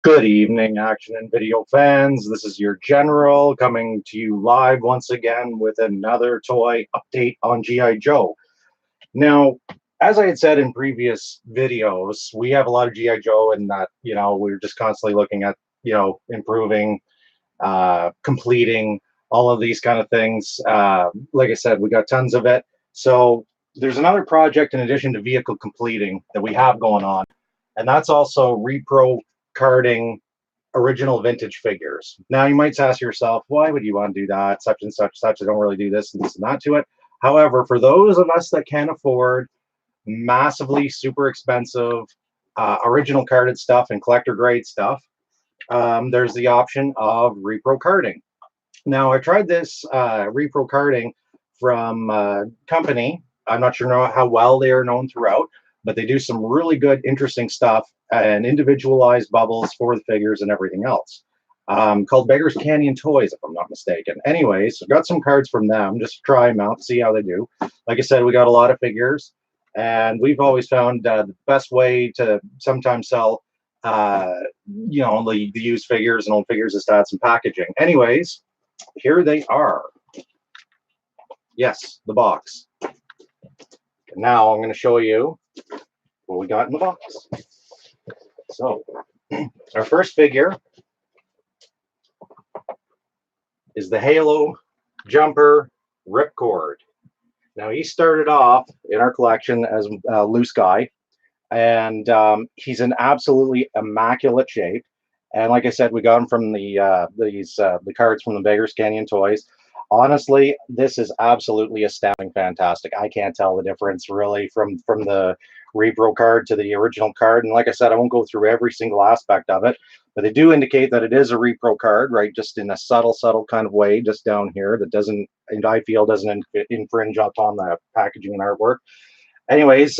Good evening, action and video fans. This is your General coming to you live once again with another toy update on G.I. Joe. Now, as I had said in previous videos, we have a lot of G.I. Joe and that, we're just constantly looking at, improving, completing, all of these kind of things. Like I said, we got tons of it. So there's another project in addition to vehicle completing that we have going on, and that's also repro-carding original vintage figures. Now you might ask yourself, why would you want to do that? Such and such, such. I don't really do this and this and that to it. However, for those of us that can't afford massively super expensive original carded stuff and collector grade stuff, there's the option of repro carding. Now I tried this repro carding from a company. I'm not sure how well they are known throughout, but they do some really good, interesting stuff and individualized bubbles for the figures and everything else. Called Beggars Canyon Toys, if I'm not mistaken. Anyways, I've got some cards from them just to try them out, see how they do. Like I said, we got a lot of figures, and we've always found the best way to sometimes sell, the used figures and old figures is to add some packaging. Anyways, here they are. Yes, the box. Now I'm going to show you what we got in the box. So, our first figure is the Halo Jumper Ripcord. Now, he started off in our collection as a loose guy, and he's in absolutely immaculate shape. And like I said, we got him from the cards from the Beggars Canyon Toys. Honestly, this is absolutely astounding, fantastic. I can't tell the difference really from the repro card to the original card. And like I said, I won't go through every single aspect of it, but they do indicate that it is a repro card, right? Just in a subtle kind of way, just down here, that doesn't, and I feel doesn't infringe upon the packaging and artwork. Anyways,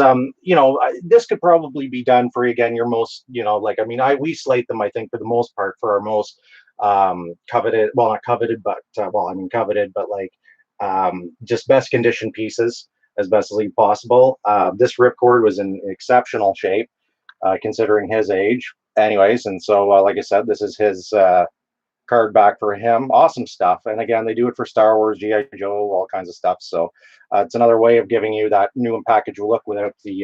this could probably be done for, again, your most, we slate them, I think, for the most part, for our most coveted, well, not coveted, but coveted, but just best condition pieces as best as possible. This Ripcord was in exceptional shape, considering his age. Anyways, and so like I said, this is his card back for him. Awesome stuff. And again, they do it for Star Wars, G.I. Joe, all kinds of stuff. So it's another way of giving you that new and packaged look without the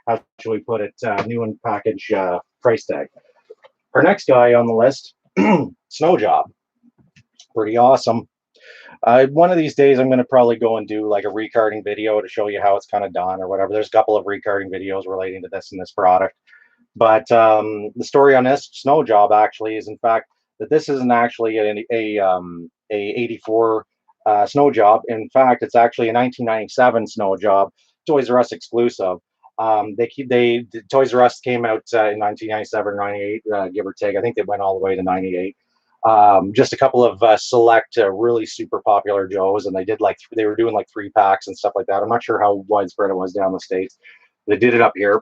how should we put it, new and packaged price tag. Our next guy on the list, Snow Job. Pretty awesome. One of these days I'm going to probably go and do like a recarding video to show you how it's kind of done or whatever. There's a couple of recarding videos relating to this and this product. But the story on this Snow Job actually is, in fact, that this isn't actually a 84 Snow Job. In fact, it's actually a 1997 Snow Job, Toys R Us exclusive. Toys R Us came out in 1997 or 98, give or take. I think they went all the way to 98. Just a couple of select, really super popular Joes, and they were doing like 3-packs and stuff like that. I'm not sure how widespread it was down the States. They did it up here.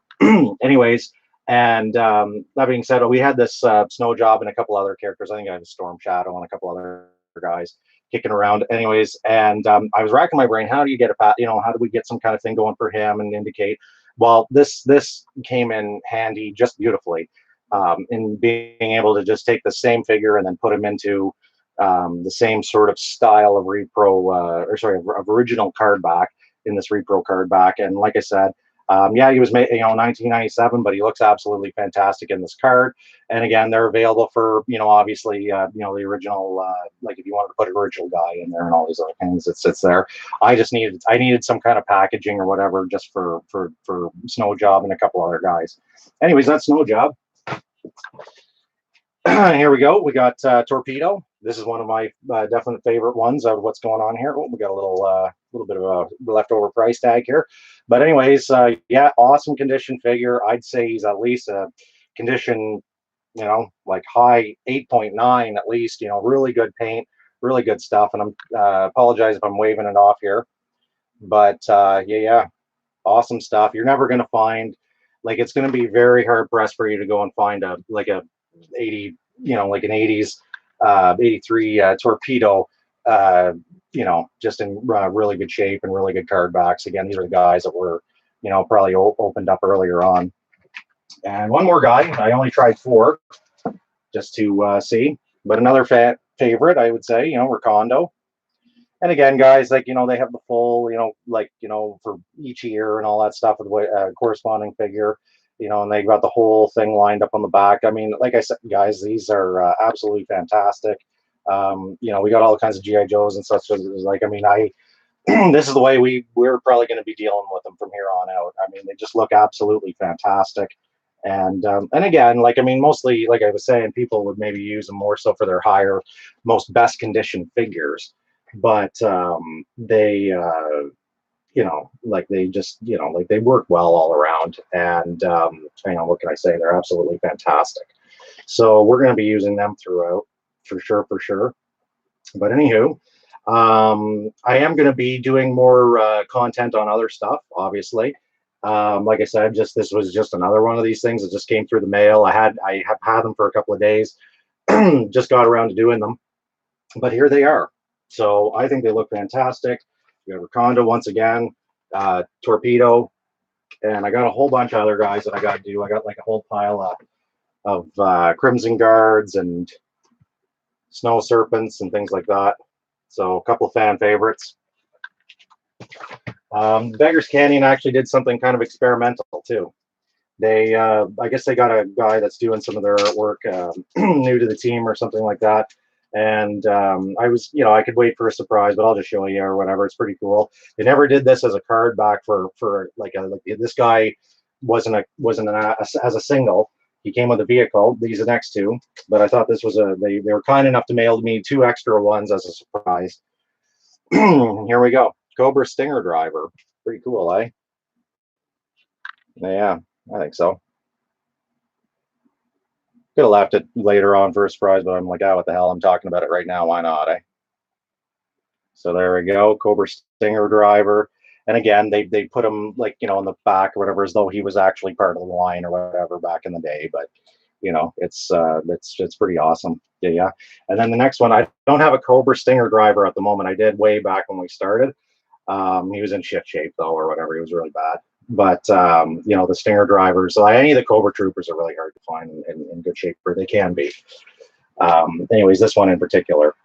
Anyways. And that being said, we had this Snow Job and a couple other characters. I think I had a Storm Shadow and a couple other guys kicking around. Anyways, and I was racking my brain. How do you get how do we get some kind of thing going for him and indicate? Well, this came in handy just beautifully in being able to just take the same figure and then put him into the same sort of style of of original card back in this repro card back. And like I said, yeah, he was made, 1997, but he looks absolutely fantastic in this card. And again, they're available for, obviously, the original, like if you wanted to put an original guy in there and all these other things, it sits there. I needed some kind of packaging or whatever just for Snow Job and a couple other guys. Anyways, that's Snow Job. Here we go. We got Torpedo. This is one of my definite favorite ones of what's going on here. Oh, we got a little bit of a leftover price tag here. But anyways, yeah, awesome condition figure. I'd say he's at least a condition, like high 8.9 at least, really good paint, really good stuff. And I'm apologize if I'm waving it off here. But yeah, awesome stuff. You're never going to find, it's going to be very hard pressed for you to go and find a 80, like an 80s 83 Torpedo, just in really good shape and really good card backs. Again, these are the guys that were, probably opened up earlier on. And one more guy. I only tried 4. just to see. But another favorite, I would say, Recondo. And again, guys, like, they have the full, like, for each year and all that stuff with corresponding figure, and they got the whole thing lined up on the back. I mean, like I said, guys, these are absolutely fantastic. We got all kinds of GI Joes and such. Like, I mean, this is the way we're probably going to be dealing with them from here on out. I mean, they just look absolutely fantastic. And again, like, I mean, mostly, like I was saying, people would maybe use them more so for their higher, most best condition figures. But they, like, they just, like, they work well all around. And what can I say? They're absolutely fantastic. So we're going to be using them throughout, for sure. But anywho, I am going to be doing more content on other stuff, obviously. Like I said, this was just another one of these things that just came through the mail. I have had them for a couple of days, just got around to doing them, but here they are. So I think they look fantastic. We got Recondo once again, Torpedo, and I got a whole bunch of other guys that I got to do. I got like a whole pile of Crimson Guards and Snow Serpents and things like that. So a couple of fan favorites. Beggars Canyon actually did something kind of experimental too. They, I guess they got a guy that's doing some of their artwork, new to the team or something like that. And I was, I could wait for a surprise, but I'll just show you or whatever. It's pretty cool. They never did this as a card back for this guy wasn't as a single. He came with a vehicle. These are next two, but I thought this was they were kind enough to mail me 2 extra ones as a surprise. Here we go. Cobra Stinger Driver. Pretty cool, eh? Yeah, I think so. Could have left it later on for a surprise, but I'm like, what the hell? I'm talking about it right now. Why not, eh? So there we go. Cobra Stinger Driver. And again, they put him, like, in the back or whatever, as though he was actually part of the line or whatever back in the day. But it's pretty awesome. Yeah. And then the next one, I don't have a Cobra Stinger Driver at the moment. I did way back when we started. He was in shit shape though, or whatever. He was really bad. But the Stinger Drivers, any of the Cobra Troopers are really hard to find in good shape, or they can be. Anyways, this one in particular.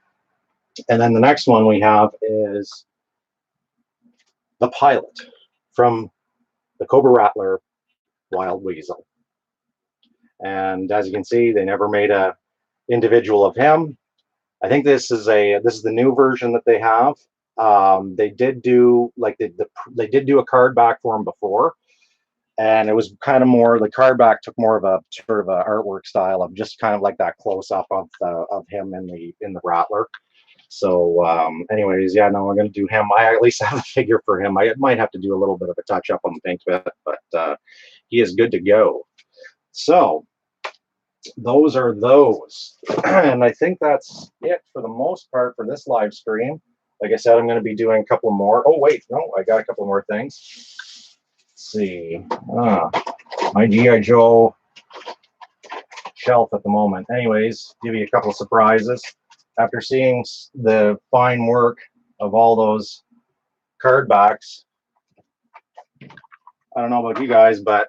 And then the next one we have is the pilot from the Cobra Rattler Wild Weasel. And as you can see, they never made a individual of him. I think this is the new version that they have. They did do they did do a card back for him before, and it was kind of more, the card back took more of a sort of a artwork style of just kind of like that close up of him in the Rattler. So anyways, yeah, no, we're gonna do him. I at least have a figure for him. I might have to do a little bit of a touch up on the paint bit, but he is good to go. So those are those. And I think that's it for the most part for this live stream. Like I said, I'm going to be doing a couple more. Oh, wait, no, I got a couple more things. Let's see. My G.I. Joe shelf at the moment. Anyways, give you a couple of surprises. After seeing the fine work of all those card backs, I don't know about you guys, but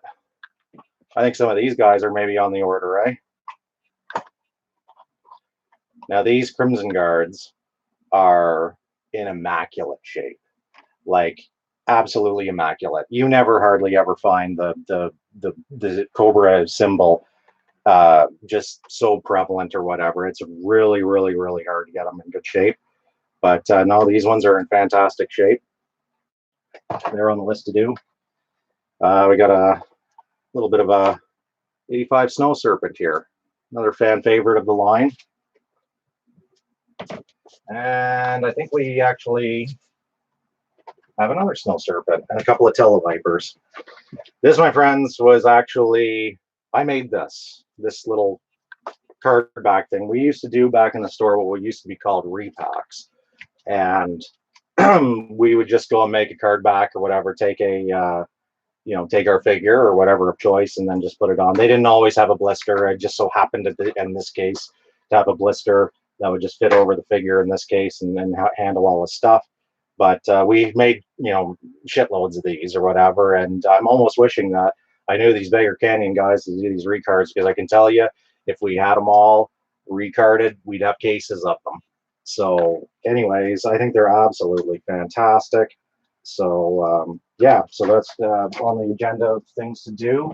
I think some of these guys are maybe on the order, right? Now, these Crimson Guards are in immaculate shape, like absolutely immaculate. You never hardly ever find the Cobra symbol just so prevalent or whatever. It's really, really, really hard to get them in good shape. But no, these ones are in fantastic shape. They're on the list to do. We got a little bit of a 85 Snow Serpent here, another fan favorite of the line. And I think we actually have another Snow Serpent and a couple of Televipers. This, my friends, was actually, I made this little card back thing. We used to do back in the store what used to be called repacks. And we would just go and make a card back or whatever, take take our figure or whatever of choice and then just put it on. They didn't always have a blister. I just so happened to, in this case, to have a blister that would just fit over the figure in this case and then handle all the stuff. But we made, shitloads of these or whatever. And I'm almost wishing that I knew these Beggar Canyon guys to do these recards, because I can tell you, if we had them all, recarded, we'd have cases of them. So anyways, I think they're absolutely fantastic. So yeah, so that's on the agenda of things to do.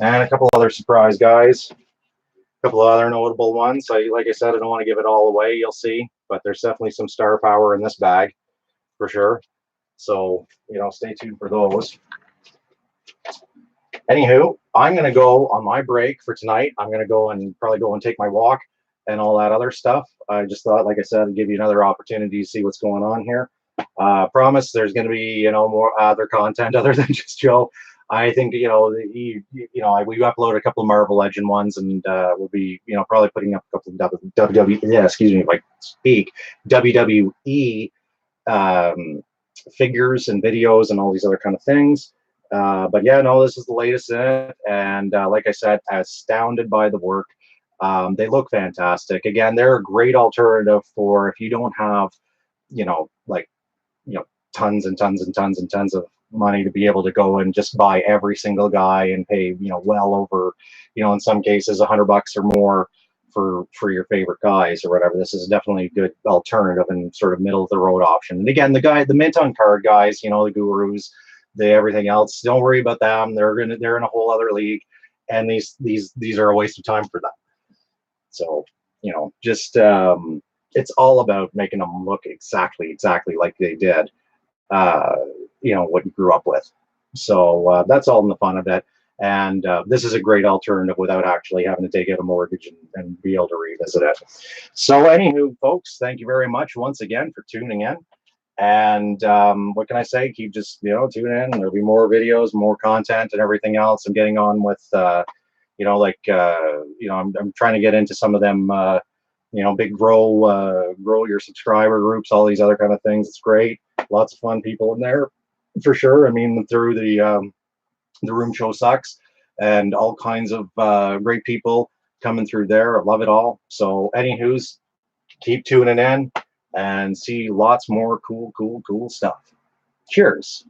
And a couple other surprise guys, a couple of other notable ones. Like I said, I don't want to give it all away, you'll see, but there's definitely some star power in this bag for sure. So, you know, stay tuned for those. Anywho, I'm going to go on my break for tonight. I'm going to go and probably go and take my walk and all that other stuff. I just thought, like I said, I'd give you another opportunity to see what's going on here. Promise there's going to be, you know, more other content other than just Joe. I think, you know, we upload a couple of Marvel Legend ones, and we'll be, you know, probably putting up a couple of WWE, yeah, excuse me if I speak, WWE figures and videos and all these other kind of things. But yeah, no, this is the latest in it, and like I said, astounded by the work. They look fantastic. Again, they're a great alternative for if you don't have, you know, like, you know, tons and tons and tons and tons of money to be able to go and just buy every single guy and pay, you know, well over, you know, in some cases $100 or more for your favorite guys or whatever. This is definitely a good alternative and sort of middle of the road option. And again, the mint on card guys, you know, the gurus, the everything else, don't worry about them. They're in a whole other league, and these are a waste of time for them. So, you know, just it's all about making them look exactly like they did, you know, what you grew up with. So that's all in the fun of it. And this is a great alternative without actually having to take out a mortgage and be able to revisit it. So anywho, folks, thank you very much once again for tuning in. And what can I say? Keep just, you know, tune in. There'll be more videos, more content, and everything else. I'm getting on with, you know, like, you know, I'm trying to get into some of them, you know, big grow your subscriber groups, all these other kind of things. It's great. Lots of fun people in there, for sure. I mean, through the room show sucks, and all kinds of great people coming through there. I love it all. So, anywho's, keep tuning in and see lots more cool stuff. Cheers.